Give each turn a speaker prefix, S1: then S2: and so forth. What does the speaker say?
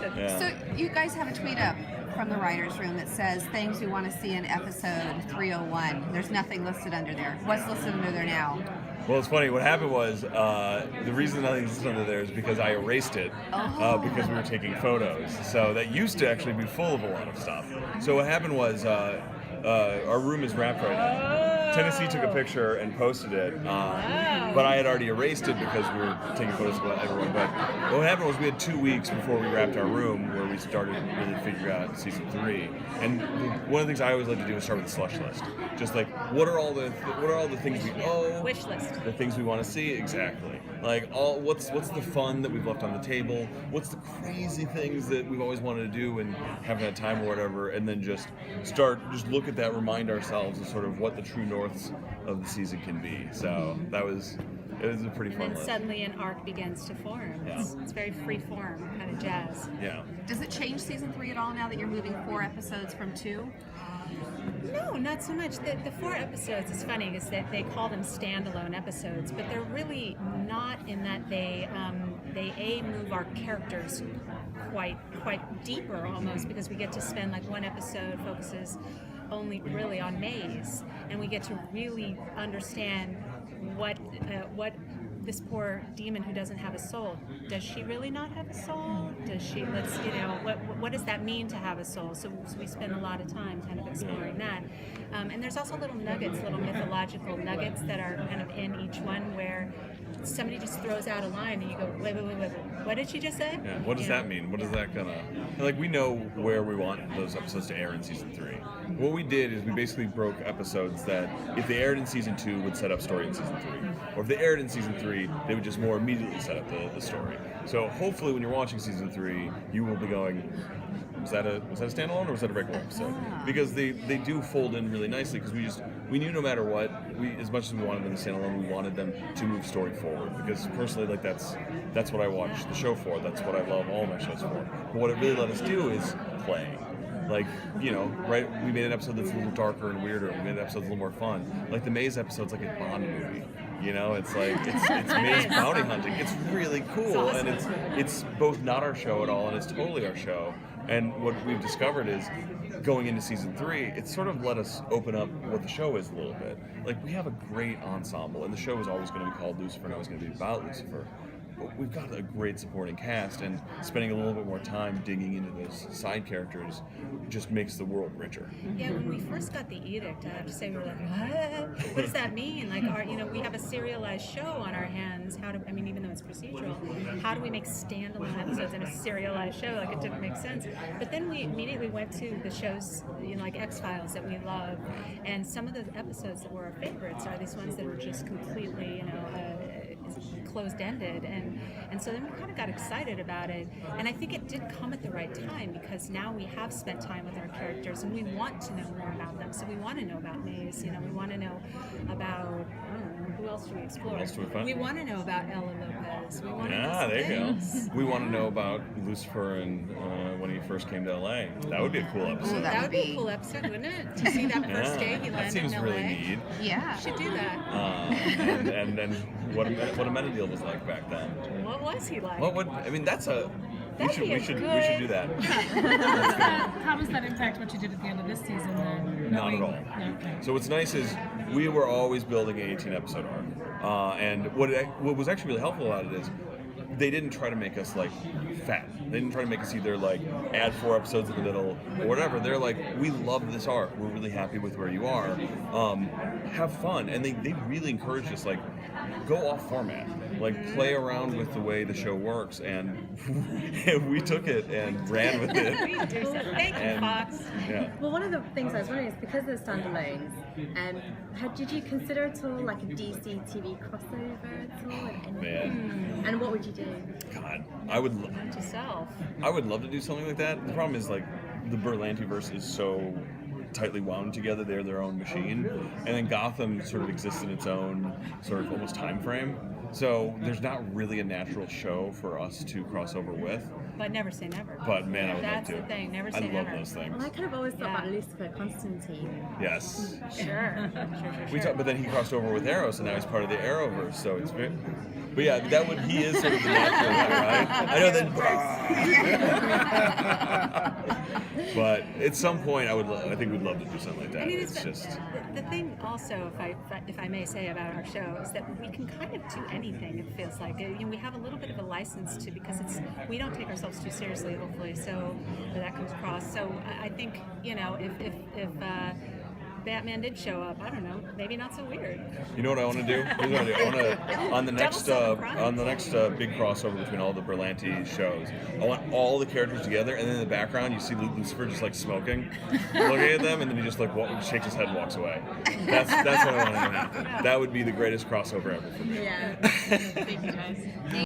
S1: Yeah.
S2: So you guys have a tweet up from the writer's room that says things we want to see in episode 301. There's nothing listed under there. What's listed under there now?
S1: Well, it's funny. What happened was the reason nothing's listed under there is because I erased it because we were taking photos. So that used to actually be full of a lot of stuff. So what happened was our room is wrapped right now. Tennessee took a picture and posted it, but I had already erased it because we were taking photos of everyone. But what happened was we had 2 weeks before we wrapped our room where we started really figuring out season 3. And one of the things I always like to do is start with the slush list. Just like what are all the things we owe?
S3: Wish list.
S1: The things we want to see, exactly. Like what's the fun that we've left on the table? What's the crazy things that we've always wanted to do and haven't had time or whatever? And then just look at that, remind ourselves of sort of what the true norths of the season can be. So it was a pretty fun
S3: And then
S1: list.
S3: suddenly an arc begins to form.
S1: Yeah.
S3: It's very free form, kind of jazz.
S1: Yeah.
S2: Does it change season 3 at all now that you're moving 4 episodes from 2?
S3: No, not so much. The 4 episodes, it's funny, is that they call them standalone episodes, but they're really not in that they move our characters quite deeper almost, because we get to spend like one episode focuses only really on Maze, and we get to really understand what this poor demon who doesn't have a soul, does she really not have a soul? Does she, what does that mean to have a soul? So we spend a lot of time kind of exploring that. And there's also little nuggets, little mythological nuggets that are kind of in each one where somebody just throws out a line and you go, wait, what did she just say?
S1: Yeah, what does that mean? What is that gonna... Like, we know where we want those episodes to air in season 3. What we did is we basically broke episodes that, if they aired in season 2, would set up story in season 3. Or if they aired in season 3, they would just more immediately set up the story. So hopefully when you're watching season 3, you will be going, was that a standalone or was that a regular episode? Because they do fold in really nicely, because we knew no matter what, as much as we wanted them to standalone, we wanted them to move story forward. Because personally, like that's what I watch the show for. That's what I love all my shows for. But what it really let us do is play. Like, right? We made an episode that's a little darker and weirder. We made an episode that's a little more fun. Like the Maze episode's like a Bond movie. It's like it's Maze bounty hunting. It's really cool, and it's both not our show at all, and it's totally our show. And what we've discovered is, going into season 3, it's sort of let us open up what the show is a little bit. Like, we have a great ensemble, and the show is always going to be called Lucifer, and always going to be about Lucifer. But we've got a great supporting cast, and spending a little bit more time digging into those side characters just makes the world richer.
S3: Yeah, when we first got the edict, I have to say, we were like, what does that mean? Like, we have a serialized show on our hands. Even though it's procedural, how do we make standalone episodes in a serialized show? Like, it didn't make sense. But then we immediately went to the shows, like X-Files that we love, and some of the episodes that were our favorites are these ones that were just completely, closed-ended, and so then we kind of got excited about it, and I think it did come at the right time, because now we have spent time with our characters and we want to know more about them. So we want to know about Maze, we want to know about who else do we explore? We want to know about Ella Lopez. We want to know
S1: there
S3: things.
S1: you go. We want to know about Lucifer and when he first came to LA. That would be a cool episode.
S3: That would be a cool episode, wouldn't it? To see that first day he landed in LA.
S1: That seems really neat.
S2: Yeah.
S3: We should do that.
S1: And what Amenadiel was like back then.
S3: What was he like?
S1: We should do that.
S4: How does that impact what you did at the end of this season then?
S1: Not at all.
S4: Okay.
S1: So what's nice is we were always building an 18-episode arc. And what was actually really helpful about it is they didn't try to make us like fat. They didn't try to make us either like add 4 episodes in the middle or whatever. They're like, we love this arc. We're really happy with where you are. Have fun. And they really encouraged us, like, go off format. Like, play around with the way the show works, and we took it and ran with it.
S3: Thank you, Fox.
S1: Yeah.
S5: Well, one of the things I was wondering is, because they're standalones, did you consider at all like a DC TV crossover at all?
S1: Man.
S5: And what would you do?
S1: God, I would love to do something like that. The problem is, like, the Berlantiverse is so tightly wound together. They're their own machine, and then Gotham sort of exists in its own sort of almost time frame. So there's not really a natural show for us to cross over with.
S3: But never say never.
S1: But man, I would
S3: That's
S1: love to.
S3: the thing. Never say
S1: I
S3: never.
S1: love those things.
S5: Well, I kind of always thought about Lucifer Constantine.
S1: Yes.
S3: Sure.
S1: But then he crossed over with Arrow, so now he's part of the Arrowverse. So it's very... But yeah, he is sort of the natural guy, right? I know that. But at some point, I think we'd love to do something like that.
S3: I mean,
S1: It's just.
S3: the thing also, if I may say about our show, is that we can kind of do anything. It feels like we have a little bit of a license to, because we don't take ourselves too seriously, hopefully. So that comes across. So I think if Batman did show up, I don't know, maybe not so weird.
S1: You know what I want to do? Here's what I want to do. On the next big crossover between all the Berlanti shows, I want all the characters together, and then in the background you see Lucifer just like smoking, looking at them, and then he just like shakes his head and walks away. That's what I want to happen. That would be the greatest crossover ever for me.
S5: Yeah. Thank you guys.